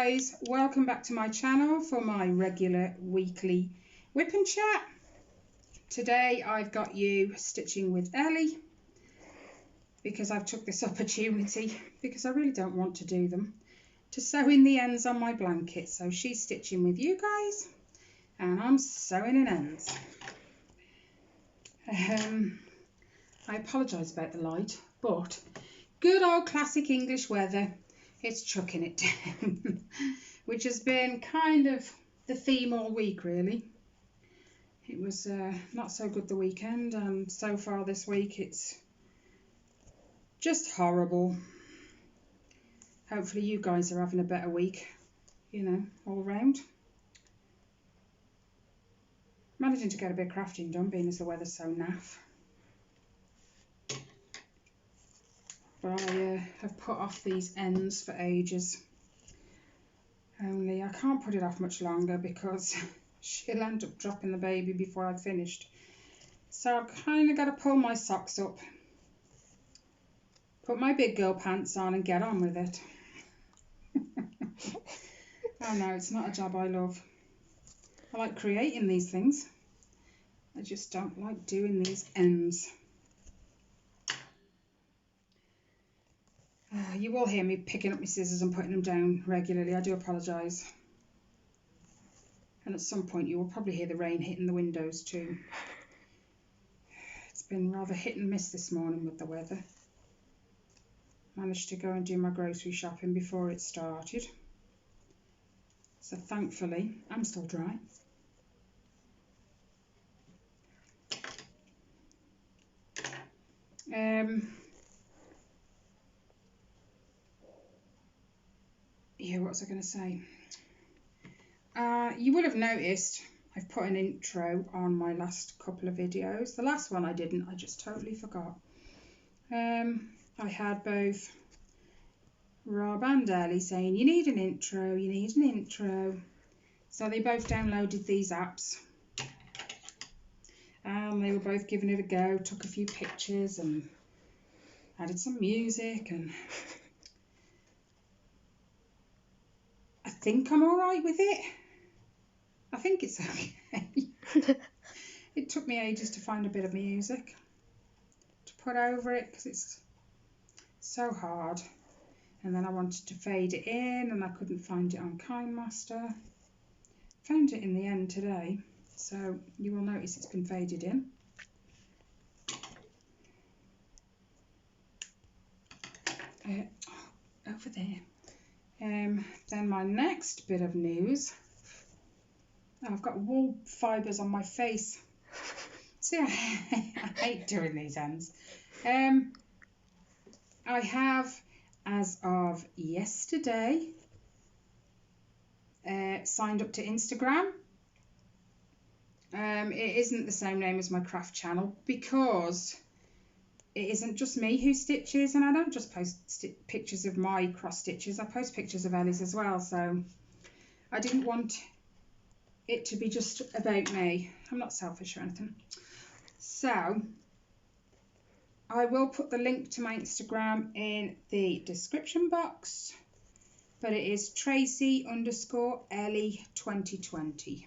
guys, welcome back to my channel for my regular weekly whip and chat. Today I've got you stitching with Ellie because I've took this opportunity, because I really don't want to do them, to sew in the ends on my blanket. So she's stitching with you guys and I'm sewing in ends. I apologise about the light, but good old classic English weather, it's chucking it down, which has been kind of the theme all week really. It was not so good the weekend, and so far this week it's just horrible. Hopefully you guys are having a better week, you know, all round. Managing to get a bit of crafting done, being as the weather's so naff. But I have put off these ends for ages. Only I can't put it off much longer because she'll end up dropping the baby before I've finished. So I've kind of got to pull my socks up, put my big girl pants on and get on with it. Oh no, it's not a job I love. I like creating these things. I just don't like doing these ends. You will hear me picking up my scissors and putting them down regularly. I do apologise. And at some point you will probably hear the rain hitting the windows too. It's been rather hit and miss this morning with the weather. Managed to go and do my grocery shopping before it started. So thankfully I'm still dry. Yeah, what was I going to say? You will have noticed I've put an intro on my last couple of videos. The last one I didn't, I just totally forgot. I had both Rob and Ellie saying, you need an intro, you need an intro. So they both downloaded these apps. They were both giving it a go, took a few pictures and added some music, and I think I'm alright with it. I think it's okay. It took me ages to find a bit of music to put over it because it's so hard. And then I wanted to fade it in and I couldn't find it on KineMaster. Found it in the end today, so you will notice it's been faded in. Over there. Then my next bit of news. I've got wool fibres on my face. See, I hate doing these ends. I have, as of yesterday, signed up to Instagram. It isn't the same name as my craft channel because it isn't just me who stitches, and I don't just post pictures of my cross stitches, I post pictures of Ellie's as well, so I didn't want it to be just about me. I'm not selfish or anything. So I will put the link to my Instagram in the description box, but it is Tracy_Ellie 2020.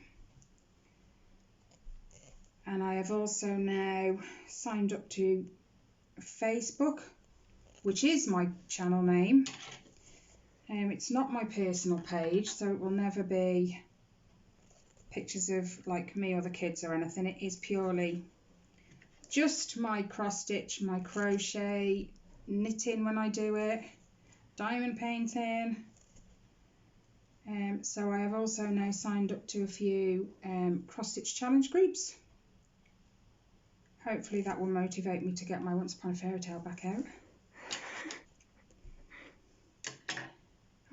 And I have also now signed up to Facebook, which is my channel name. It's not my personal page, so it will never be pictures of like me or the kids or anything. It is purely just my cross stitch, my crochet, knitting when I do it, diamond painting. So I have also now signed up to a few cross stitch challenge groups. Hopefully that will motivate me to get my Once Upon a Fairy Tale back out.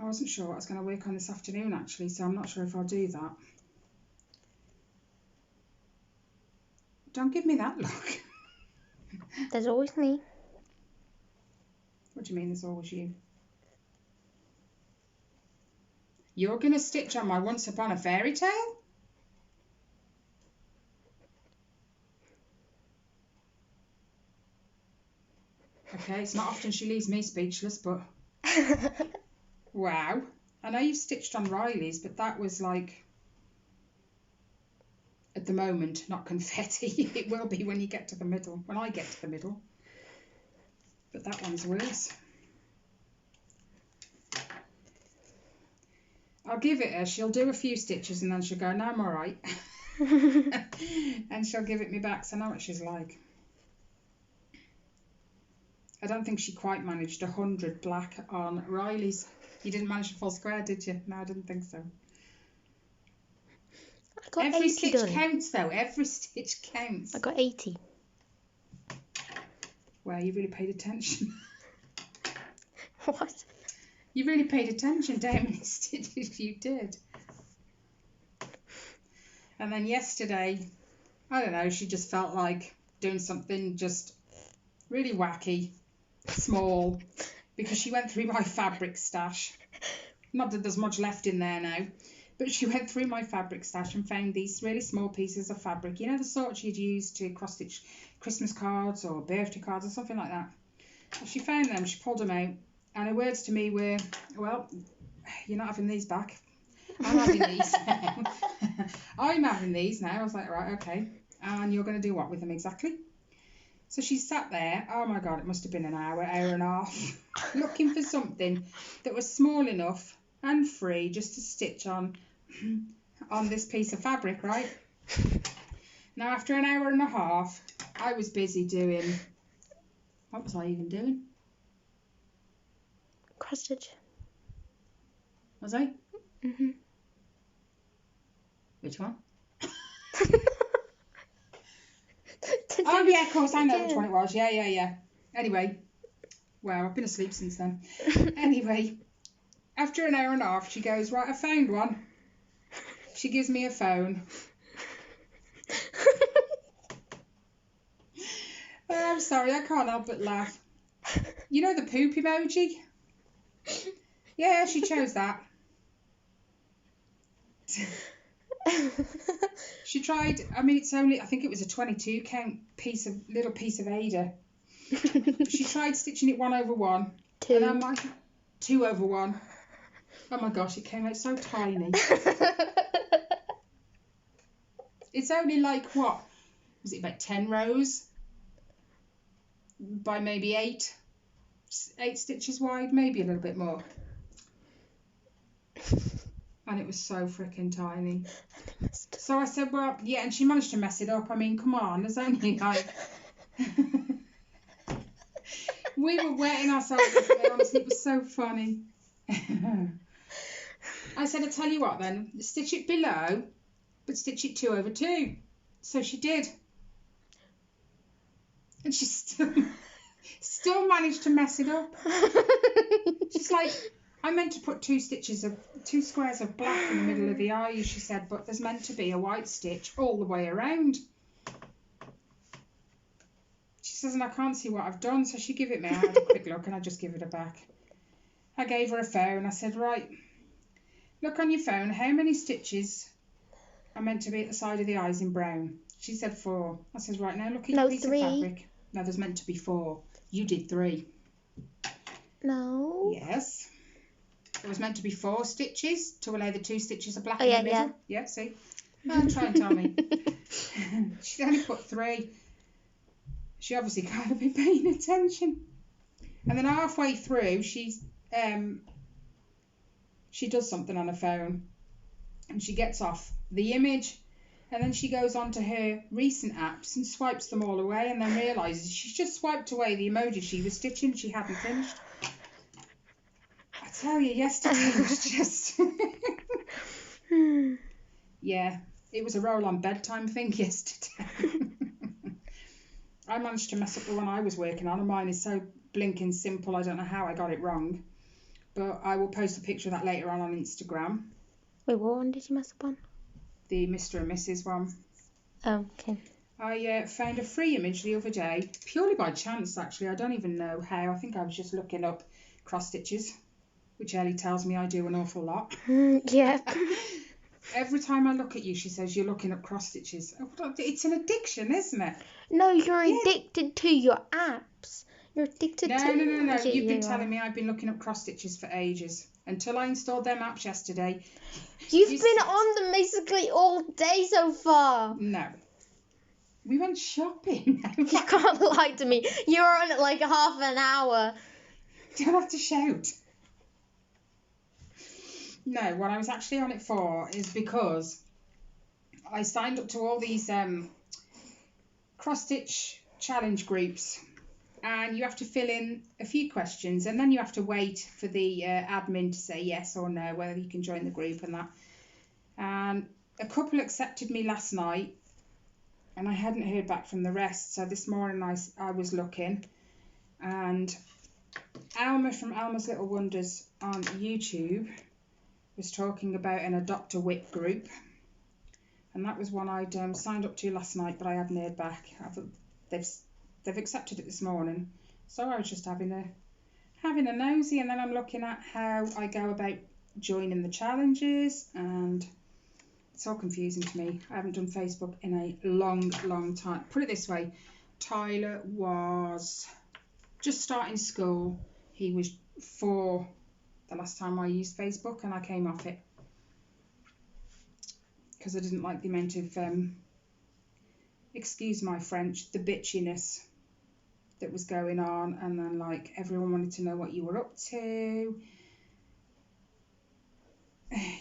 I wasn't sure what I was going to work on this afternoon actually, so I'm not sure if I'll do that. Don't give me that look. There's always me. What do you mean there's always you? You're going to stitch on my Once Upon a Fairy Tale? Okay, it's not often she leaves me speechless, but wow, I know you've stitched on Riley's, but that was like, at the moment, not confetti. It will be when you get to the middle, when I get to the middle. But that one's worse. I'll give it her. She'll do a few stitches and then she'll go, no, I'm all right. And she'll give it me back. So I know what she's like. I don't think she quite managed 100 black on Riley's. You didn't manage a full square, did you? No, I didn't think so. I got Every 80 stitch done. counts, though. Every stitch counts. I got 80. Well, you really paid attention. What? You really paid attention to how many stitches you did. And then yesterday, I don't know, she just felt like doing something just really wacky, small, because she went through my fabric stash. Not that there's much left in there now, but she went through my fabric stash and found these really small pieces of fabric. You know, the sort you'd use to cross-stitch Christmas cards or birthday cards or something like that. So she found them, she pulled them out, and her words to me were, well, you're not having these back. I'm having these now. I'm having these now. I was like, right, okay. And you're going to do what with them exactly? So she sat there, oh my God, it must have been an hour and a half, looking for something that was small enough and free just to stitch on this piece of fabric, right? Now, after an hour and a half, I was busy doing, what was I even doing? Cross stitch. Was I? Mm-hmm. Which one? Oh, yeah, of course, I know which one it was. Yeah. Anyway, well, I've been asleep since then. Anyway, after an hour and a half, she goes, right, I found one. She gives me a phone. Oh, I'm sorry, I can't help but laugh. You know the poop emoji? Yeah, she chose that. She tried, I mean, it's only, I think it was a 22 count little piece of Ada. She tried stitching it 1 over 1. 2. And I'm like, 2 over 1. Oh my gosh, it came out so tiny. It's only like, what? Was it about 10 rows? By maybe 8 stitches wide, maybe a little bit more. And it was so freaking tiny. So I said, well, yeah, and she managed to mess it up. I mean, come on, there's only like... We were wetting ourselves yesterday, honestly, it was so funny. I said, I'll tell you what then, stitch it below, but stitch it 2 over 2. So she did. And she still managed to mess it up. She's like, I meant to put 2 squares of black in the middle of the eye, she said, but there's meant to be a white stitch all the way around. She says, and I can't see what I've done, so she gave it me. I had a quick look and I just give it her back. I gave her a phone. I said, right, look on your phone, how many stitches are meant to be at the side of the eyes in brown? She said 4. I said, right, now look at your piece 3. of fabric. No, there's meant to be 4. You did 3. No. Yes. There was meant to be 4 stitches to allow the 2 stitches of black Oh, in yeah, the middle. yeah. Yeah, see? Oh, try and tell me. She'd only put 3. She obviously can't have been paying attention. And then halfway through, she does something on her phone. And she gets off the image. And then she goes on to her recent apps and swipes them all away and then realises she's just swiped away the emoji she was stitching. She hadn't finished. I tell you, yesterday was just... Yeah, it was a roll-on bedtime thing yesterday. I managed to mess up the one I was working on, and mine is so blinking simple, I don't know how I got it wrong. But I will post a picture of that later on Instagram. Wait, what one did you mess up on? The Mr. and Mrs. one. Oh, okay. I found a free image the other day, purely by chance actually. I don't even know how. I think I was just looking up cross stitches, which Ellie tells me I do an awful lot. Yeah. Every time I look at you, she says, you're looking up cross stitches. It's an addiction, isn't it? No, you're addicted to your apps. You're addicted to... No. Yeah, You've been you telling are. me I've been looking up cross stitches for ages. until I installed their maps yesterday. You've You been said- on them basically all day so far. No. We went shopping. You can't lie to me. You were on it like half an hour. Don't have to shout. No, what I was actually on it for is because I signed up to all these cross-stitch challenge groups, and you have to fill in a few questions, and then you have to wait for the admin to say yes or no, whether you can join the group and that. And a couple accepted me last night, and I hadn't heard back from the rest. So this morning I was looking, and Alma from Alma's Little Wonders on YouTube was talking about an Adopt a Whip group, and that was one I'd signed up to last night, but I hadn't heard back. They've accepted it this morning, so I was just having a nosy, and then I'm looking at how I go about joining the challenges, and it's all confusing to me. I haven't done Facebook in a long time. Put it this way, Tyler was just starting school. He was 4 the last time I used Facebook, and I came off it because I didn't like the amount of, excuse my French, the bitchiness that was going on, and then like everyone wanted to know what you were up to.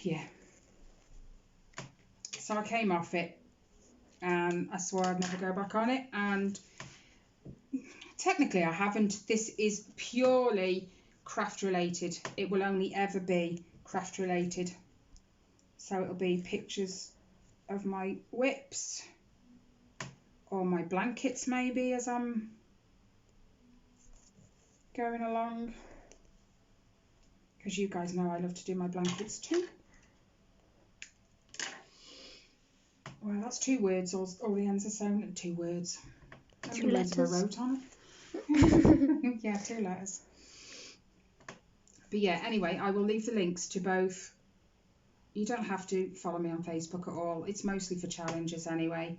Yeah. So I came off it, and I swore I'd never go back on it, and technically I haven't. This is purely craft related. It will only ever be craft related. So it'll be pictures of my whips or my blankets maybe as I'm going along, because you guys know I love to do my blankets too. Well, that's 2 words, all the ends are sewn at 2 words. How 2 many words have I letters. wrote on it? Yeah, 2 letters. But yeah, anyway, I will leave the links to both. You don't have to follow me on Facebook at all. It's mostly for challenges anyway.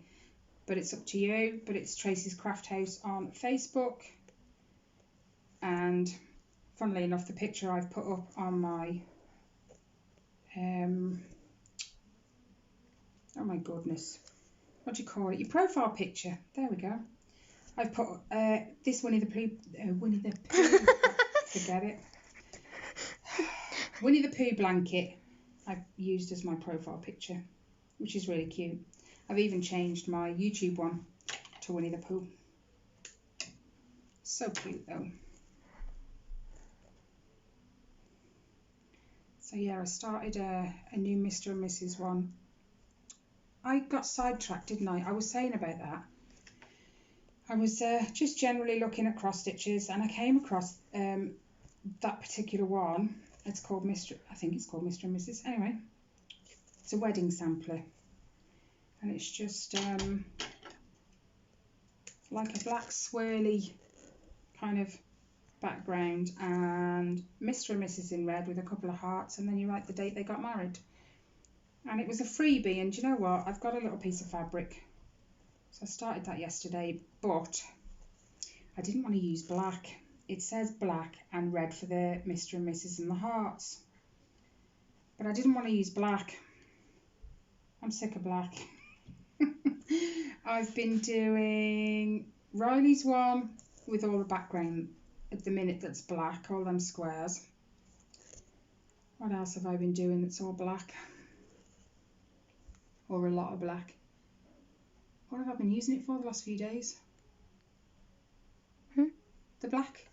But it's up to you. But it's Tracy's Craft House on Facebook. And funnily enough, the picture I've put up on my... oh my goodness. What do you call it? Your profile picture. There we go. I've put this Winnie the Pooh... forget it. Winnie the Pooh blanket I've used as my profile picture, which is really cute. I've even changed my YouTube one to Winnie the Pooh. So cute though. So yeah, I started a new Mr. and Mrs. one. I got sidetracked, didn't I? I was saying about that. I was just generally looking at cross stitches, and I came across that particular one. It's called I think it's called Mr. and Mrs. Anyway, it's a wedding sampler, and it's just like a black swirly kind of background, and Mr. and Mrs. in red with a couple of hearts, and then you write the date they got married. And it was a freebie, and do you know what? I've got a little piece of fabric, so I started that yesterday, but I didn't want to use black. It says black and red for the Mr. and Mrs. and the hearts, but I didn't want to use black. I'm sick of black. I've been doing Riley's one with all the background at the minute that's black, all them squares. What else have I been doing that's all black? Or a lot of black? What have I been using it for the last few days? The black.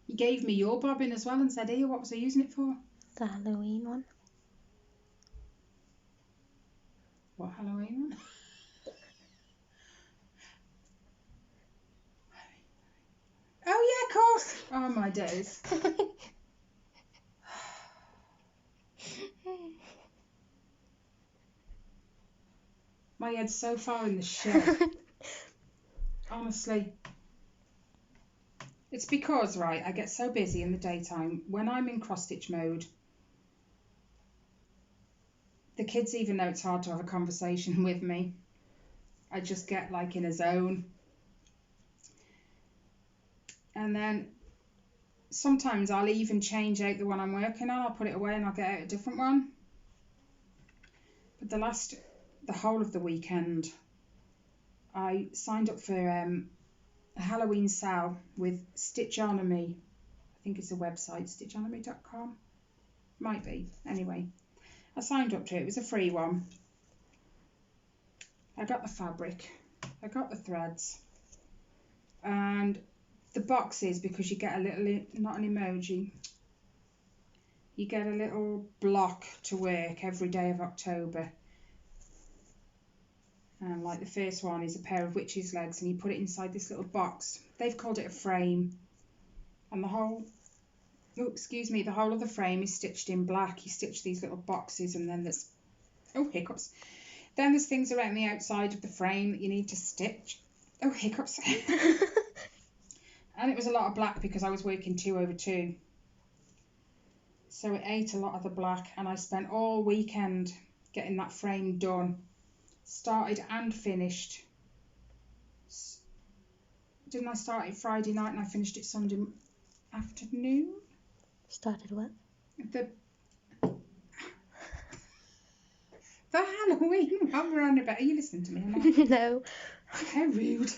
You gave me your bobbin as well and said, here, what was I using it for? The Halloween one. What Halloween one? Oh yeah, of course. Oh my days. My head's so far in the shit. Honestly. It's because, right, I get so busy in the daytime. When I'm in cross-stitch mode, the kids even know it's hard to have a conversation with me. I just get like in a zone. And then sometimes I'll even change out the one I'm working on. I'll put it away and I'll get out a different one. But the whole of the weekend, I signed up for a Halloween sale with Stitchonomy. I think it's a website, stitchonomy.com. Might be. Anyway, I signed up to it. It was a free one. I got the fabric. I got the threads. And the boxes, because you get a little, not an emoji, you get a little block to work every day of October. And like the first one is a pair of witch's legs, and you put it inside this little box. They've called it a frame. And the whole of the frame is stitched in black. You stitch these little boxes, and then there's, oh, hiccups. Then there's things around the outside of the frame that you need to stitch. Oh, hiccups. And it was a lot of black because I was working 2/2. So it ate a lot of the black, and I spent all weekend getting that frame done. Started and finished. Didn't I start it Friday night and I finished it Sunday afternoon? Started what? The Halloween one we're on about. Are you listening to me or not? No. How rude.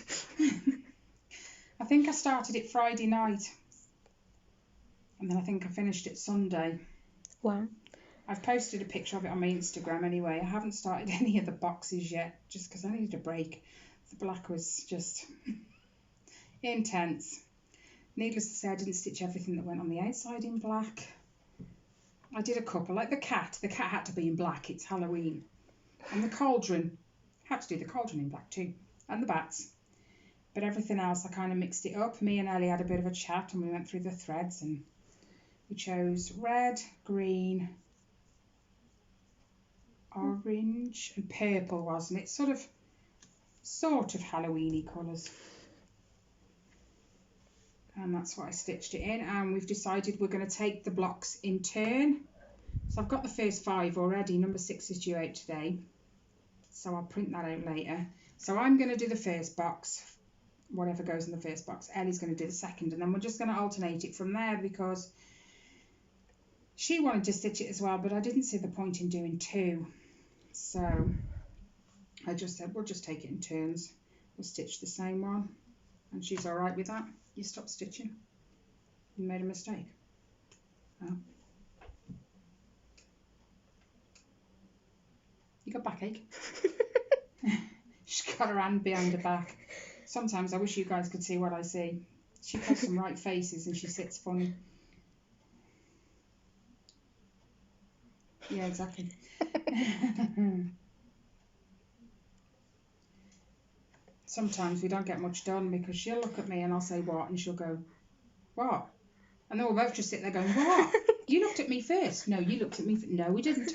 I think I started it Friday night. And then I think I finished it Sunday. Wow. I've posted a picture of it on my Instagram anyway. I haven't started any of the boxes yet, just because I needed a break. The black was just intense. Needless to say, I didn't stitch everything that went on the outside in black. I did a couple, like the cat. The cat had to be in black, it's Halloween. And the cauldron, had to do the cauldron in black too. And the bats. But everything else, I kind of mixed it up. Me and Ellie had a bit of a chat and we went through the threads and we chose red, green, orange and purple, wasn't it? Sort of Halloween-y colours. And that's what I stitched it in, and we've decided we're going to take the blocks in turn. So I've got the first 5 already. Number 6 is due out today, so I'll print that out later. So I'm going to do the first box, whatever goes in the first box. Ellie's going to do the second, and then we're just going to alternate it from there because she wanted to stitch it as well, but I didn't see the point in doing 2. So I just said we'll just take it in turns. We'll stitch the same one, and she's all right with that. You stopped stitching. You made a mistake. Oh. You got backache? She's got her hand behind her back. Sometimes I wish you guys could see what I see. She puts some right faces and she sits funny. Yeah, exactly. Sometimes we don't get much done because she'll look at me and I'll say what, and she'll go, what? And then we'll both just sit there going, what? You looked at me first. No, you looked at me. No, we didn't.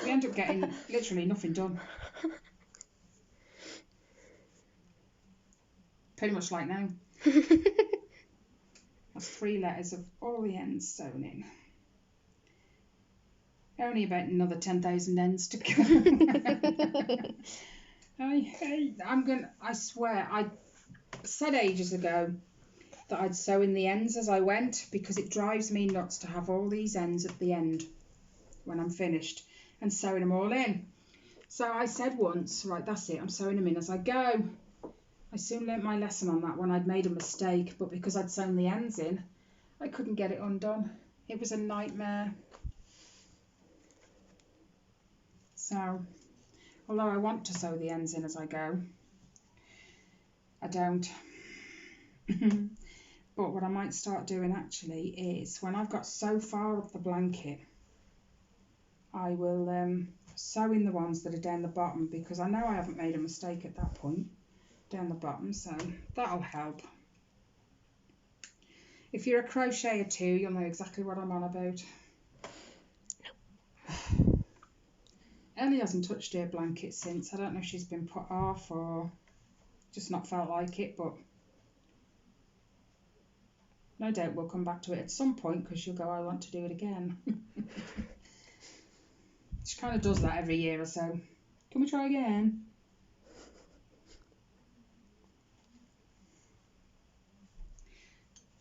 We end up getting literally nothing done. Pretty much like now. That's 3 letters of all the ends sewn in. Only about another 10,000 ends to go. I swear, I said ages ago that I'd sew in the ends as I went because it drives me nuts to have all these ends at the end when I'm finished and sewing them all in. So I said once, right, that's it, I'm sewing them in as I go. I soon learnt my lesson on that when I'd made a mistake, but because I'd sewn the ends in, I couldn't get it undone. It was a nightmare. So, although I want to sew the ends in as I go, I don't. But what I might start doing actually is when I've got so far up the blanket, I will sew in the ones that are down the bottom because I know I haven't made a mistake at that point down the bottom, so that'll help. If you're a crocheter too, you'll know exactly what I'm on about. Ellie hasn't touched her blanket since. I don't know if she's been put off or just not felt like it, but no doubt we'll come back to it at some point because she'll go, I want to do it again. She kind of does that every year or so. Can we try again?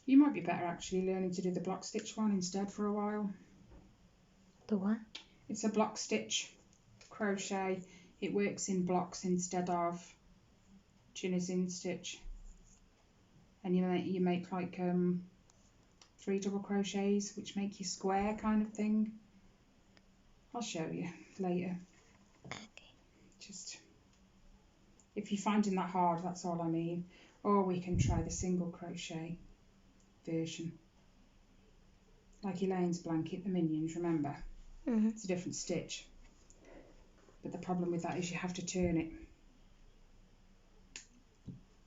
You might be better actually learning to do the block stitch one instead for a while. The what? It's a block stitch crochet. It works in blocks instead of Chinizin stitch. And you make like 3 double crochets, which make you square kind of thing. I'll show you later. Okay. Just if you're finding that hard, that's all I mean. Or we can try the single crochet version. Like Elaine's blanket, the Minions, remember? Mm-hmm. It's a different stitch. But the problem with that is you have to turn it.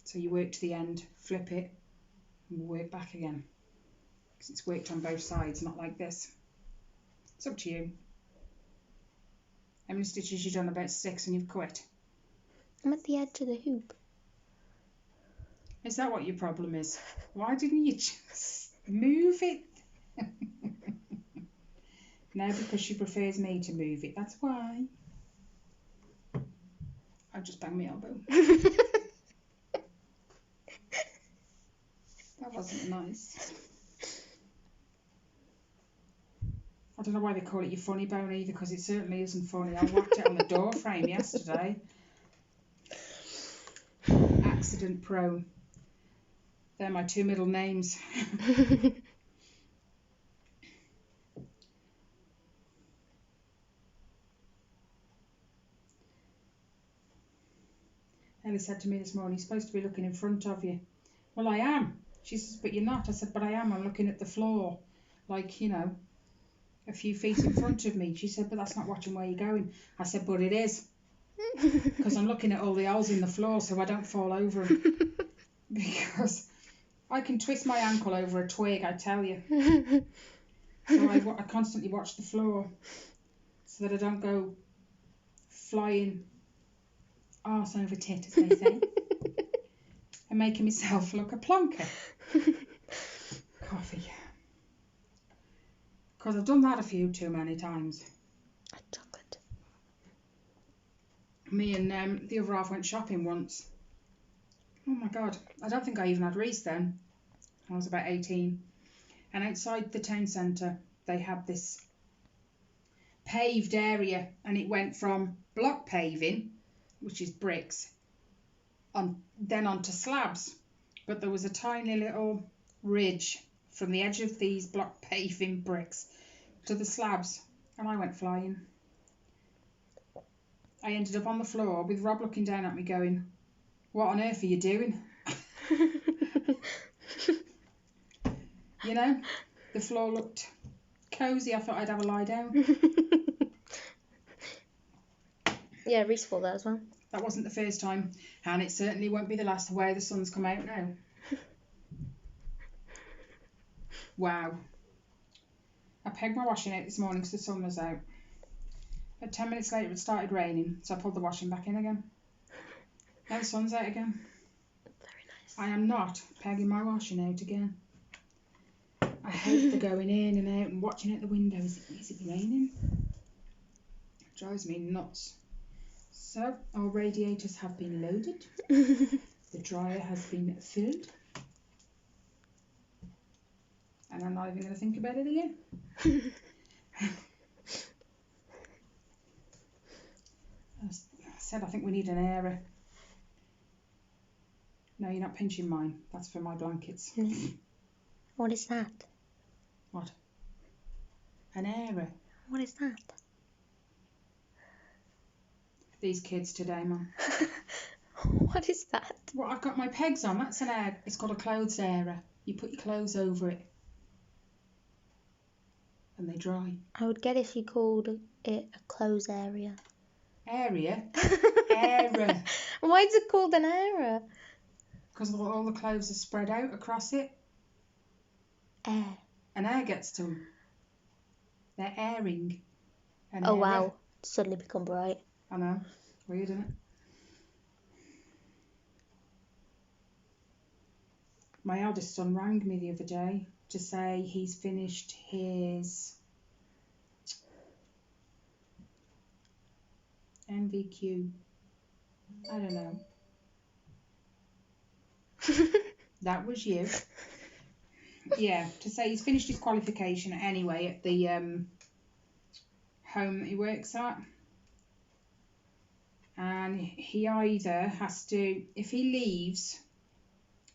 So you work to the end, flip it, and work back again. Because it's worked on both sides, not like this. It's up to you. How many stitches you've done? About 6 and you've quit. I'm at the edge of the hoop. Is that what your problem is? Why didn't you just move it? No, because she prefers me to move it. That's why. I just banged my elbow. That wasn't nice. I don't know why they call it your funny bone either, because it certainly isn't funny. I whacked it on the door frame yesterday. Accident prone. They're my 2 middle names. Ellie said to me this morning, "You're supposed to be looking in front of you." Well, I am. She says, "But you're not." I said, "But I am. I'm looking at the floor, like, you know, a few feet in front of me." She said, "But that's not watching where you're going." I said, "But it is, because I'm looking at all the holes in the floor so I don't fall over 'em." Because I can twist my ankle over a twig, I tell you. So I constantly watch the floor so that I don't go flying arse over tit, as they say. And making myself look a plonker. Coffee. Because I've done that a few too many times. Chocolate. Me and the other half went shopping once. Oh my God. I don't think I even had Reese then. I was about 18. And outside the town centre, they had this paved area, and it went from block paving, which is bricks, then onto slabs. But there was a tiny little ridge from the edge of these block paving bricks to the slabs, and I went flying. I ended up on the floor with Rob looking down at me going, "What on earth are you doing?" You know, the floor looked cosy. I thought I'd have a lie down. Yeah, Reese thought that as well. That wasn't the first time, and it certainly won't be the last. The way the sun's come out now. Wow. I pegged my washing out this morning because the sun was out. But 10 minutes later it started raining, so I pulled the washing back in again. Now the sun's out again. Very nice. I am not pegging my washing out again. I hate the going in and out and watching out the window. Is it raining? It drives me nuts. So, our radiators have been loaded. The dryer has been filled. And I'm not even going to think about it again. I said I think we need an airer. No, you're not pinching mine. That's for my blankets. What is that? What? An airer. What is that? These kids today, Mum. What is that? Well, I've got my pegs on. That's an air. It's called a clothes airer. You put your clothes over it. And they dry. I would get if you called it a clothes area. Area? Airer. Why is it called an area? Because all the clothes are spread out across it. Air. And air gets to them. They're airing. An Oh airer. wow. Suddenly become bright. I know. Weird, isn't it? My eldest son rang me the other day to say he's finished his MVQ. I don't know. That was you. Yeah, to say he's finished his qualification anyway at the home that he works at. And he either has to, if he leaves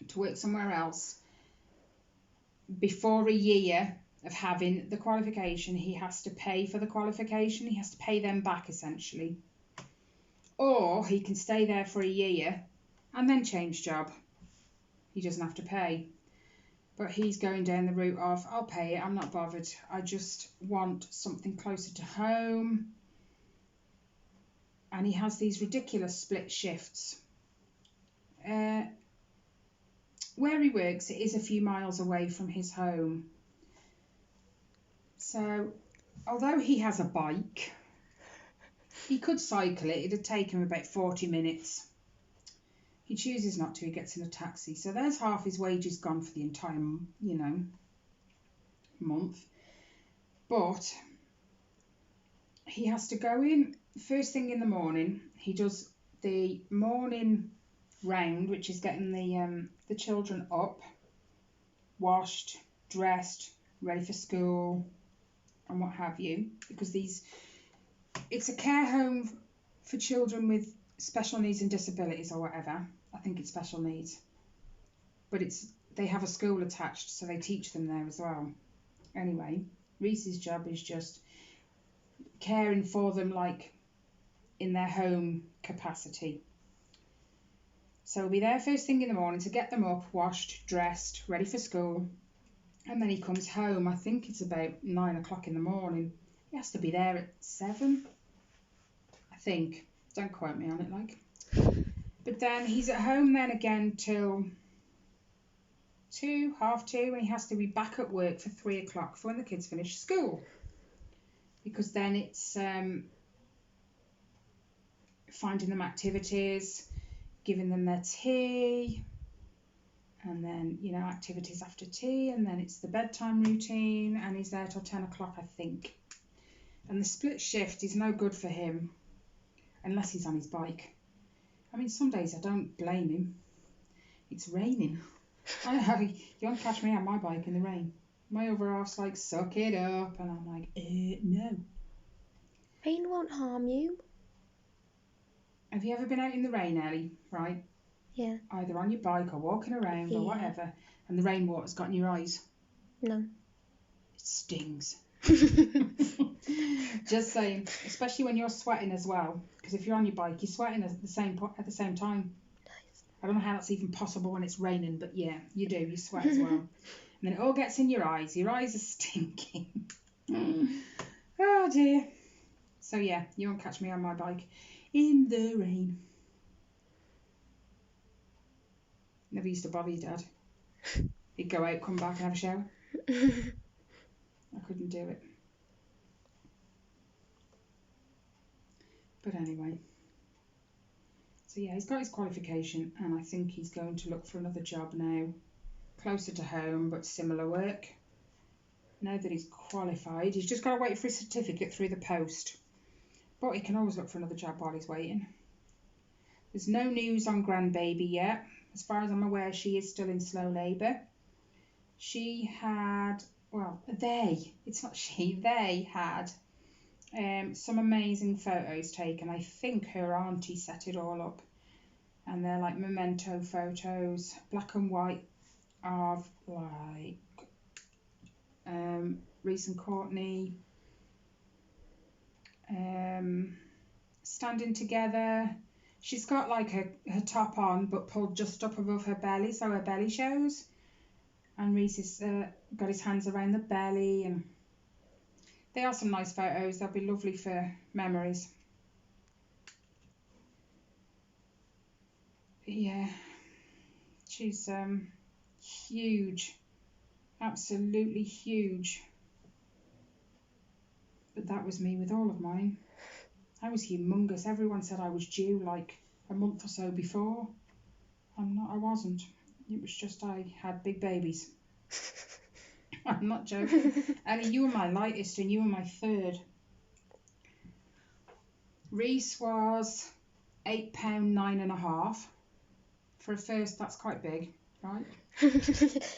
to work somewhere else before a year of having the qualification, he has to pay for the qualification. He has to pay them back, essentially. Or he can stay there for a year and then change job. He doesn't have to pay. But he's going down the route of, I'll pay it, I'm not bothered. I just want something closer to home. And he has these ridiculous split shifts. Where he works, it is a few miles away from his home. So, although he has a bike, he could cycle it. It'd take him about 40 minutes. He chooses not to. He gets in a taxi. So there's half his wages gone for the entire, month. But he has to go in first thing in the morning. He does the morning round, which is getting the children up, washed, dressed, ready for school, and what have you. Because it's a care home for children with special needs and disabilities or whatever. I think it's special needs. But they have a school attached, so they teach them there as well. Anyway, Reese's job is just caring for them like in their home capacity. So he'll be there first thing in the morning to get them up, washed, dressed, ready for school. And then he comes home, I think it's about 9 o'clock in the morning. He has to be there at 7, I think. Don't quote me on it, like. But then he's at home then again till 2, half 2, and he has to be back at work for 3 o'clock for when the kids finish school. Because then it's finding them activities, giving them their tea, and then, activities after tea, and then it's the bedtime routine, and he's there till 10 o'clock, I think. And the split shift is no good for him unless he's on his bike. I mean, some days I don't blame him. It's raining. I know, you won't catch me on my bike in the rain. My other half's like, suck it up, and I'm like, no. Rain won't harm you. Have you ever been out in the rain, Ellie? Right? Yeah. Either on your bike or walking around or whatever, and the rainwater's got in your eyes? No. It stings. Just saying, especially when you're sweating as well, because if you're on your bike, you're sweating at the same time. Nice. I don't know how that's even possible when it's raining, but yeah, you do. You sweat as well, and then it all gets in your eyes. Your eyes are stinking. Oh dear. So yeah, you won't catch me on my bike in the rain. Never used to bother your dad. He'd go out, come back and have a shower. I couldn't do it. But anyway. So yeah, he's got his qualification, and I think he's going to look for another job now. Closer to home, but similar work. Now that he's qualified, he's just got to wait for his certificate through the post. But he can always look for another job while he's waiting. There's no news on grandbaby yet. As far as I'm aware, she is still in slow labour. She had, they had some amazing photos taken. I think her auntie set it all up. And they're like memento photos, black and white, of like Reese and Courtney standing together. She's got like her top on but pulled just up above her belly, so her belly shows. And Reese has got his hands around the belly, and they are some nice photos. They'll be lovely for memories. Yeah, she's huge, absolutely huge. But that was me with all of mine. I was humongous. Everyone said I was due like a month or so before. I wasn't. It was just I had big babies. I'm not joking. Ellie, you were my lightest and you were my third. Reese was £8.9.5. For a first, that's quite big. right?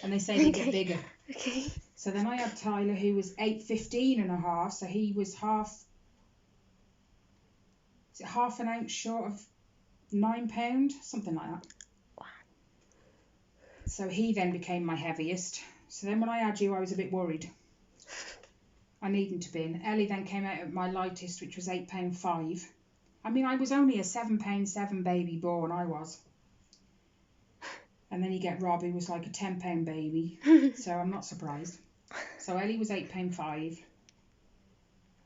And they say they get bigger. Okay. So then I had Tyler, who was 8'15.5", so he was half an ounce short of 9 pound, something like that. Wow. So he then became my heaviest. So then when I had you, I was a bit worried. I needn't have been. Ellie then came out at my lightest, which was 8'5". I mean, I was only a 7'7" baby born, I was. And then you get Rob, who was like a 10-pound baby. So I'm not surprised. So Ellie was 8'5".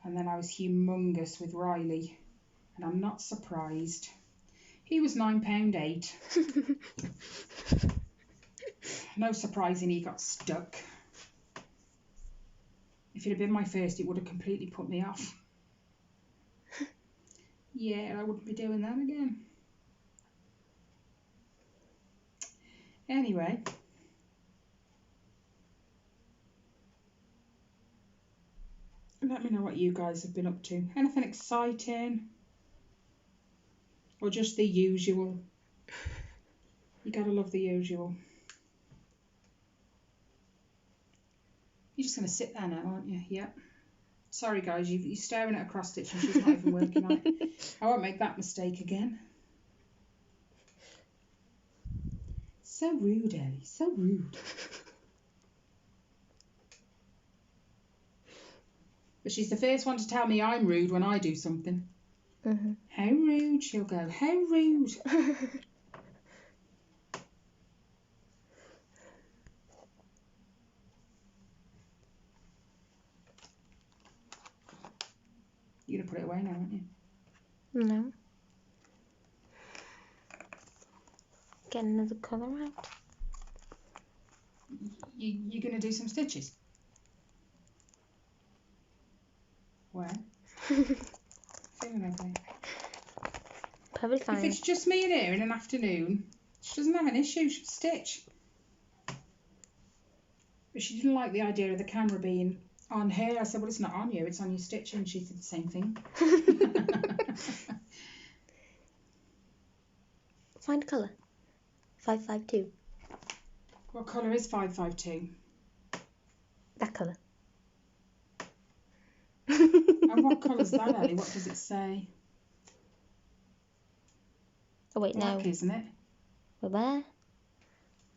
And then I was humongous with Riley. And I'm not surprised. He was 9'8". No surprising he got stuck. If it had been my first, it would have completely put me off. Yeah, I wouldn't be doing that again. Anyway. Let me know what you guys have been up to. Anything exciting? Or just the usual? You gotta love the usual. You're just gonna sit there now, aren't you? Yep. Sorry guys, you're staring at a cross stitch and she's not even working on it. I won't make that mistake again. So rude, Ellie. So rude. But she's the first one to tell me I'm rude when I do something. Mm-hmm. How rude, she'll go. How rude. You're gonna put it away now, aren't you? No. Get another colour out. You're gonna do some stitches? Where? Feeling okay. Probably If fine. it's just me and her in an afternoon, she doesn't have an issue, she'll stitch. But she didn't like the idea of the camera being on her. I said, well, it's not on you, it's on your stitching. She said the same thing. Find colour. 552. What colour is 552? That colour. And what colour's that, Ellie? What does it say? Oh wait, Black, no. isn't it? Where?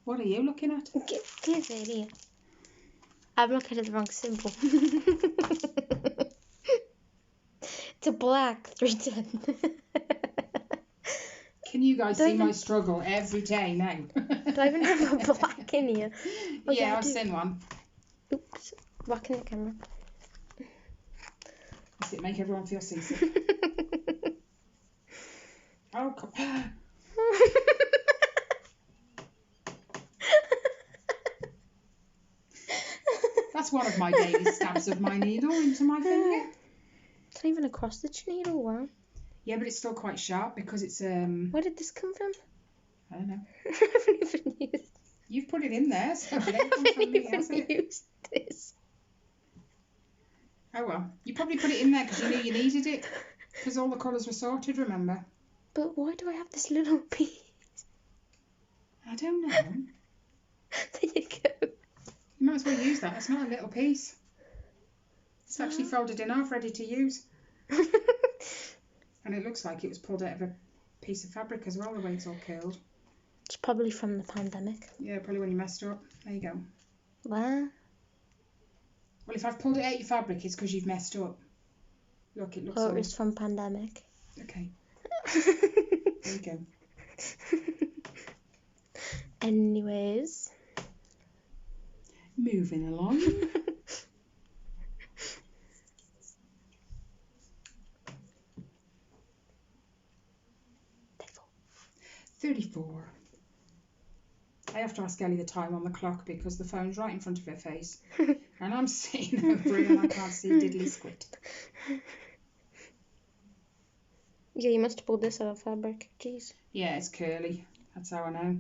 What are you looking at? Give it here. I'm looking at the wrong symbol. It's a black 310. Can you guys Do I see my even- struggle every day now? Do I even have a black in here? Oh, yeah, I I've do. seen one. Oops. Black in the camera. Does it make everyone feel seasick? Oh, come. That's one of my daily stabs of my needle into my finger. It's not even a cross stitch needle, wow. Yeah, but it's still quite sharp because it's Where did this come from? I don't know. I haven't even used. You've put it in there, so I it ain't come haven't from me, even has it? used this. Oh well, you probably put it in there because you knew you needed it. Because all the colours were sorted, remember? But why do I have this little piece? I don't know. There you go. You might as well use that. It's not a little piece. It's actually folded in half, ready to use. And it looks like it was pulled out of a piece of fabric as well, the way it's all curled. It's probably from the pandemic. Yeah, probably when you messed up. There you go. Where? Well, if I've pulled it out your fabric, it's because you've messed up. Look, it looks Or all... it's from pandemic. Okay, there you go. Anyways. Moving along. 34. I have to ask Ellie the time on the clock because the phone's right in front of her face. And I'm seeing over it and I can't see diddly squid. Yeah, you must have pulled this out of fabric. Jeez. Yeah, it's curly. That's how I know.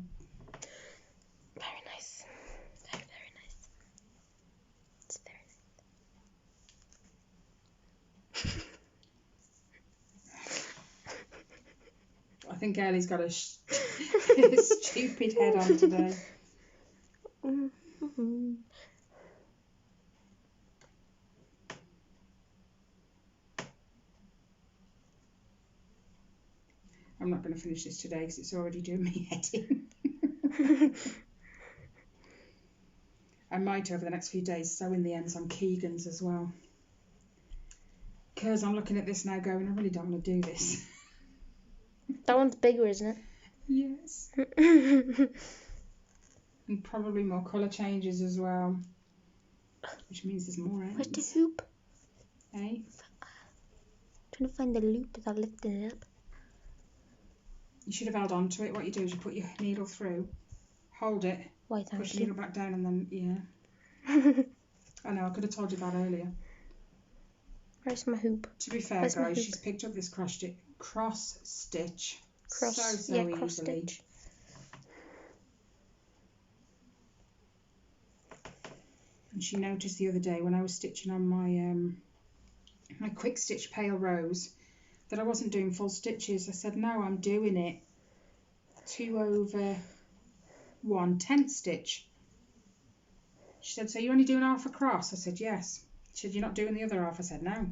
Very nice. Very, very nice. It's very I think Ellie's got a stupid head on today. Mm-hmm. I'm not going to finish this today because it's already doing me head in. I might over the next few days sew in the ends on Keegan's as well. Because I'm looking at this now going, I really don't want to do this. That one's bigger, isn't it? Yes. And probably more colour changes as well. Which means there's more ends. Where's the hoop? Eh? Trying to find the loop without lifting it up. You should have held on to it. What you do is you put your needle through, hold it, Why, push thank your needle back down and then, yeah. I know, I could have told you that earlier. Where's my hoop? To be fair, Where's my guys, hoop? she's picked up this cross stitch Cross so easily. stitch. And she noticed the other day when I was stitching on my my quick stitch pale rose that I wasn't doing full stitches. I said, no, I'm doing it 2/1/10 stitch. She said, so you're only doing half a cross? I said, yes. She said, you're not doing the other half? I said, no.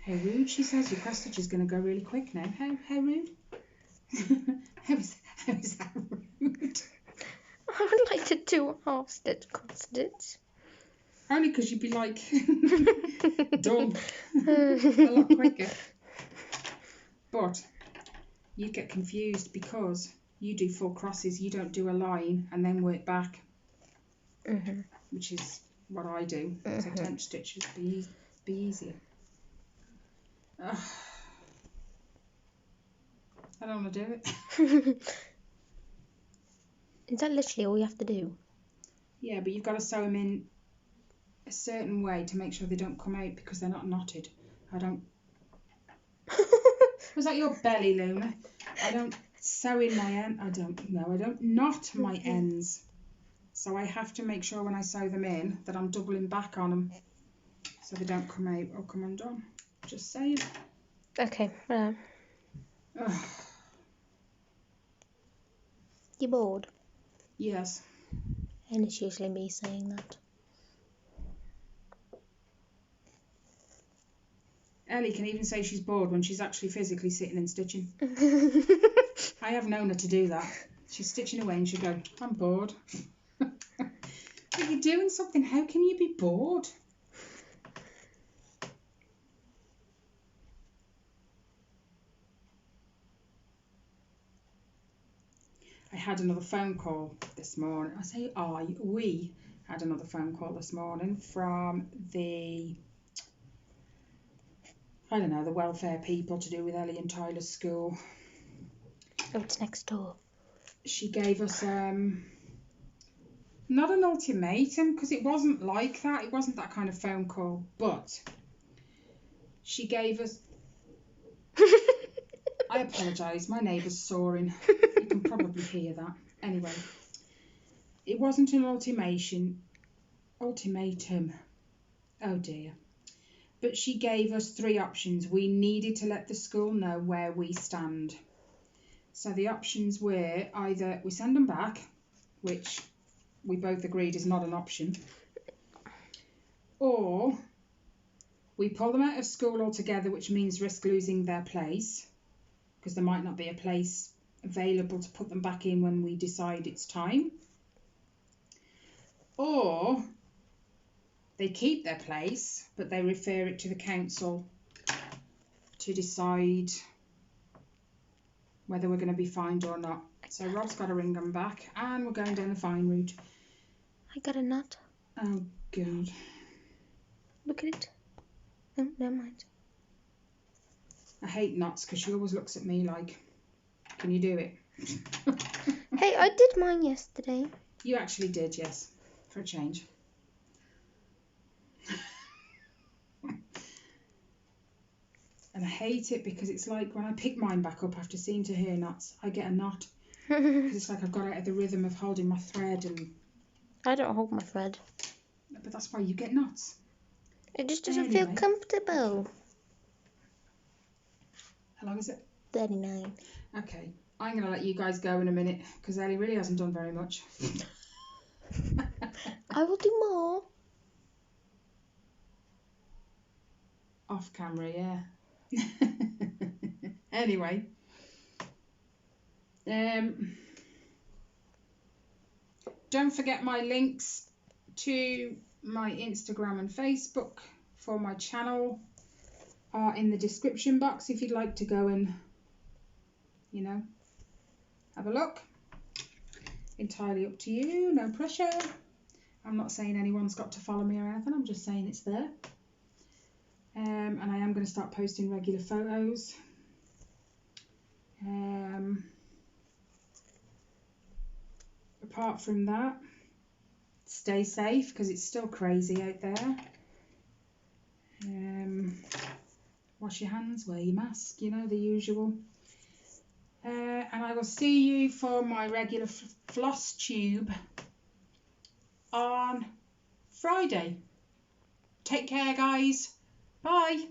How rude, she says. Your cross stitch is going to go really quick now. How rude? how is that rude? I would like to do half stitch, cross stitch. Only because you'd be like done a lot quicker. But you get confused because you do full crosses. You don't do a line and then work back, which is what I do. So 10 stitches be easier. Ugh. I don't want to do it. Is that literally all you have to do? Yeah, but you've got to sew them in a certain way to make sure they don't come out because they're not knotted. I don't... Was that your belly, Luna? I don't sew in my end. I don't knot my ends. So I have to make sure when I sew them in that I'm doubling back on them so they don't come out or come undone. Just saying. Okay, you bored? Yes. And it's usually me saying that. Ellie can even say she's bored when she's actually physically sitting and stitching. I have known her to do that. She's stitching away and she'll go, I'm bored. But you're doing something. How can you be bored? I had another phone call this morning. I say we had another phone call this morning from the welfare people to do with Ellie and Tyler's school. Oh, it's next door. She gave us not an ultimatum because it wasn't like that. It wasn't that kind of phone call, but she gave us... I apologise, my neighbour's sawing. You can probably hear that. Anyway, it wasn't an ultimatum. Oh dear. But she gave us 3 options. We needed to let the school know where we stand. So the options were either we send them back, which we both agreed is not an option, or we pull them out of school altogether, which means risk losing their place, because there might not be a place available to put them back in when we decide it's time, or they keep their place but they refer it to the council to decide whether we're going to be fined or not. So Rob's got to ring them back and we're going down the fine route. I got a knot. Oh god. Look at it. Oh, never mind. I hate knots because she always looks at me like, can you do it? Hey, I did mine yesterday. You actually did, yes, for a change. And I hate it because it's like when I pick mine back up after seeing to her knots, I get a knot. Because it's like I've got out of the rhythm of holding my thread. And I don't hold my thread. but that's why you get knots. It just doesn't feel Anyway. comfortable. How long is it? 39. Okay. I'm going to let you guys go in a minute because Ellie really hasn't done very much. I will do more. Off camera, yeah. Anyway. Don't forget my links to my Instagram and Facebook for my channel are in the description box if you'd like to go and, you know, have a look. Entirely up to you, no pressure. I'm not saying anyone's got to follow me or anything, I'm just saying it's there. And I am going to start posting regular photos. Apart from that, stay safe because it's still crazy out there. Wash your hands, wear your mask, you know, the usual. And I will see you for my regular floss tube on Friday. Take care, guys. Bye.